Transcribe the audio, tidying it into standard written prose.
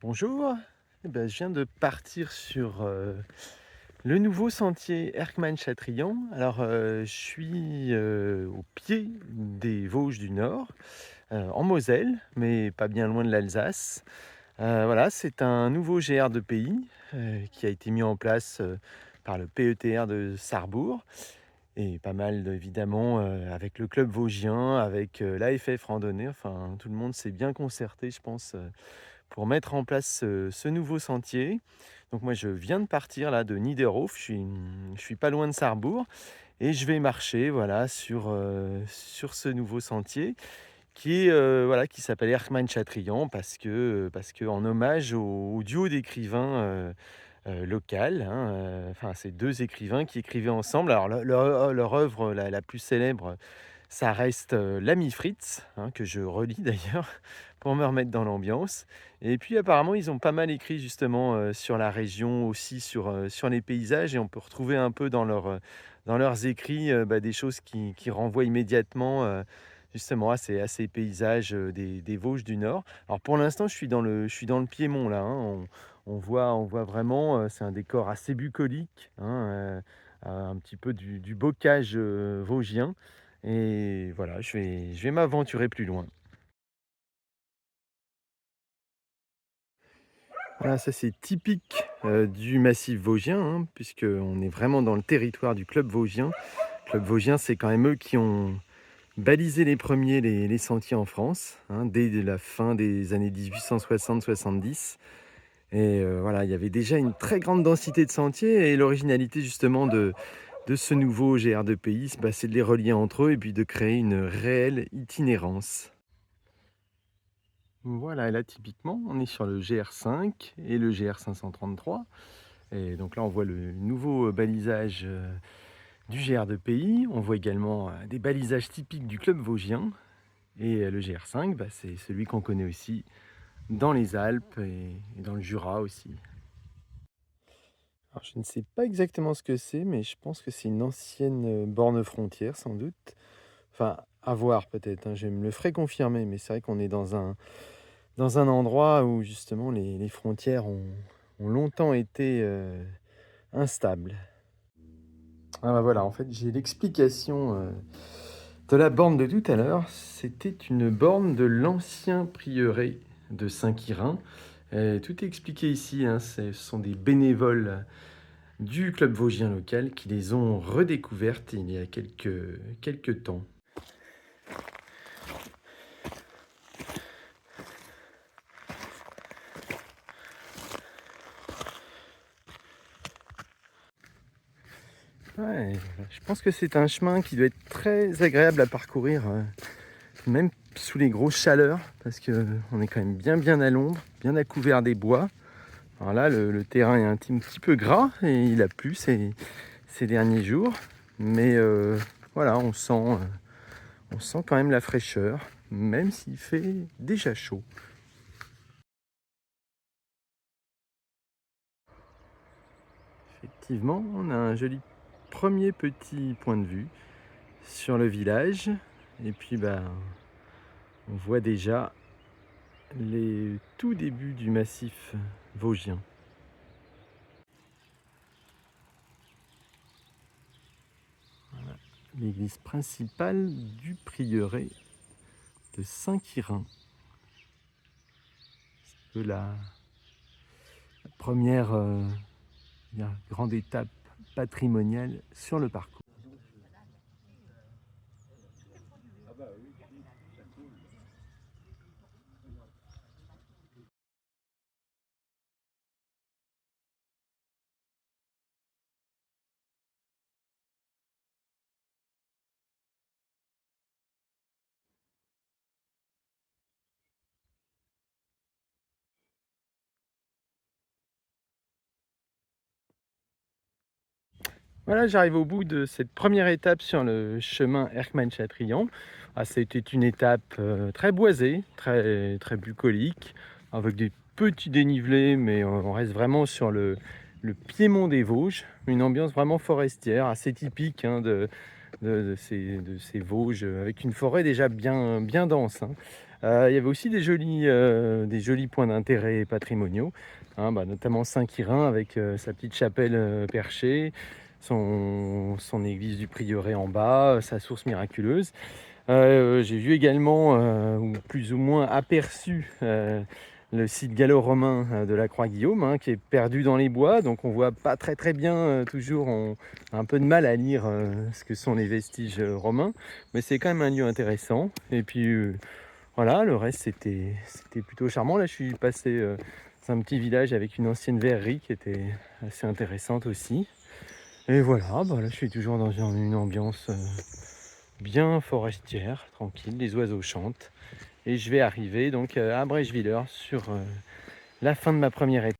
Bonjour, eh ben, je viens de partir sur le nouveau sentier Erckmann-Chatrian. Alors, je suis au pied des Vosges du Nord, en Moselle, mais pas bien loin de l'Alsace. Voilà, c'est un nouveau GR de pays qui a été mis en place par le PETR de Sarrebourg et pas mal évidemment avec le club vosgien, avec l'AFF Randonnée. Enfin, tout le monde s'est bien concerté, je pense, pour mettre en place ce nouveau sentier. Donc moi, je viens de partir là de Niederhof, je suis pas loin de Sarrebourg et je vais marcher voilà sur ce nouveau sentier qui est, voilà, qui s'appelle Erckmann-Chatrian parce que en hommage au duo d'écrivains, local, hein, enfin ces 2 écrivains qui écrivaient ensemble. Alors leur œuvre la plus célèbre, ça reste, L'Ami Fritz, hein, que je relis d'ailleurs pour me remettre dans l'ambiance. Et puis apparemment, ils ont pas mal écrit justement, sur la région, aussi sur les paysages et on peut retrouver un peu dans leurs écrits, des choses qui renvoient immédiatement, justement à ces paysages, des Vosges du Nord. Alors pour l'instant, je suis dans le Piémont là, hein, on voit vraiment, c'est un décor assez bucolique, hein, un petit peu du bocage, vosgien et voilà, je vais m'aventurer plus loin. Voilà, ça c'est typique, du massif vosgien, hein, puisqu'on est vraiment dans le territoire du club vosgien. Le club vosgien, c'est quand même eux qui ont balisé les premiers les sentiers en France, hein, dès la fin des années 1860-70. Et voilà, il y avait déjà une très grande densité de sentiers et l'originalité justement de ce nouveau GR de pays, c'est de les relier entre eux et puis de créer une réelle itinérance. Voilà, et là typiquement, on est sur le GR5 et le GR 533. Et donc là, on voit le nouveau balisage du GR de pays. On voit également des balisages typiques du club vosgien. Et le GR5, c'est celui qu'on connaît aussi dans les Alpes et dans le Jura aussi. Alors, je ne sais pas exactement ce que c'est, mais je pense que c'est une ancienne borne frontière, sans doute. Enfin, à voir peut-être, hein, je me le ferai confirmer, mais c'est vrai qu'on est dans un endroit où justement les frontières ont longtemps été instables. Ah bah voilà, en fait, j'ai l'explication de la borne de tout à l'heure. C'était une borne de l'ancien prieuré de Saint-Quirin. Tout est expliqué ici, hein, ce sont des bénévoles du club vosgien local qui les ont redécouvertes il y a quelques temps. Ouais, je pense que c'est un chemin qui doit être très agréable à parcourir, même sous les grosses chaleurs, parce que on est quand même bien à l'ombre, bien à couvert des bois. Alors là, le terrain est un petit peu gras et il a plu ces derniers jours, mais voilà, on sent quand même la fraîcheur, même s'il fait déjà chaud. Effectivement, on a un joli premier petit point de vue sur le village, et puis on voit déjà les tout débuts du massif vosgien. L'église principale du prieuré de Saint-Quirin. C'est la première grande étape patrimoniale sur le parcours. Voilà, j'arrive au bout de cette première étape sur le chemin Erckmann-Chatrian. Ah, c'était une étape très boisée, très bucolique, avec des petits dénivelés, mais on reste vraiment sur le piémont des Vosges, une ambiance vraiment forestière, assez typique, hein, de ces Vosges, avec une forêt déjà bien dense, hein. Il y avait aussi des jolis points d'intérêt patrimoniaux, hein, notamment Saint-Quirin avec, sa petite chapelle, perchée, son église du prieuré en bas, sa source miraculeuse. J'ai vu également, ou plus ou moins aperçu, le site gallo-romain, de la Croix-Guillaume, hein, qui est perdu dans les bois, donc on voit pas très, très bien, toujours, on a un peu de mal à lire, ce que sont les vestiges, romains, mais c'est quand même un lieu intéressant et puis, voilà, le reste c'était plutôt charmant. Là, je suis passé, dans un petit village avec une ancienne verrerie qui était assez intéressante aussi et voilà, là, je suis toujours dans une ambiance, bien forestière, tranquille, les oiseaux chantent et je vais arriver donc, à Breschwiller sur, la fin de ma première étape.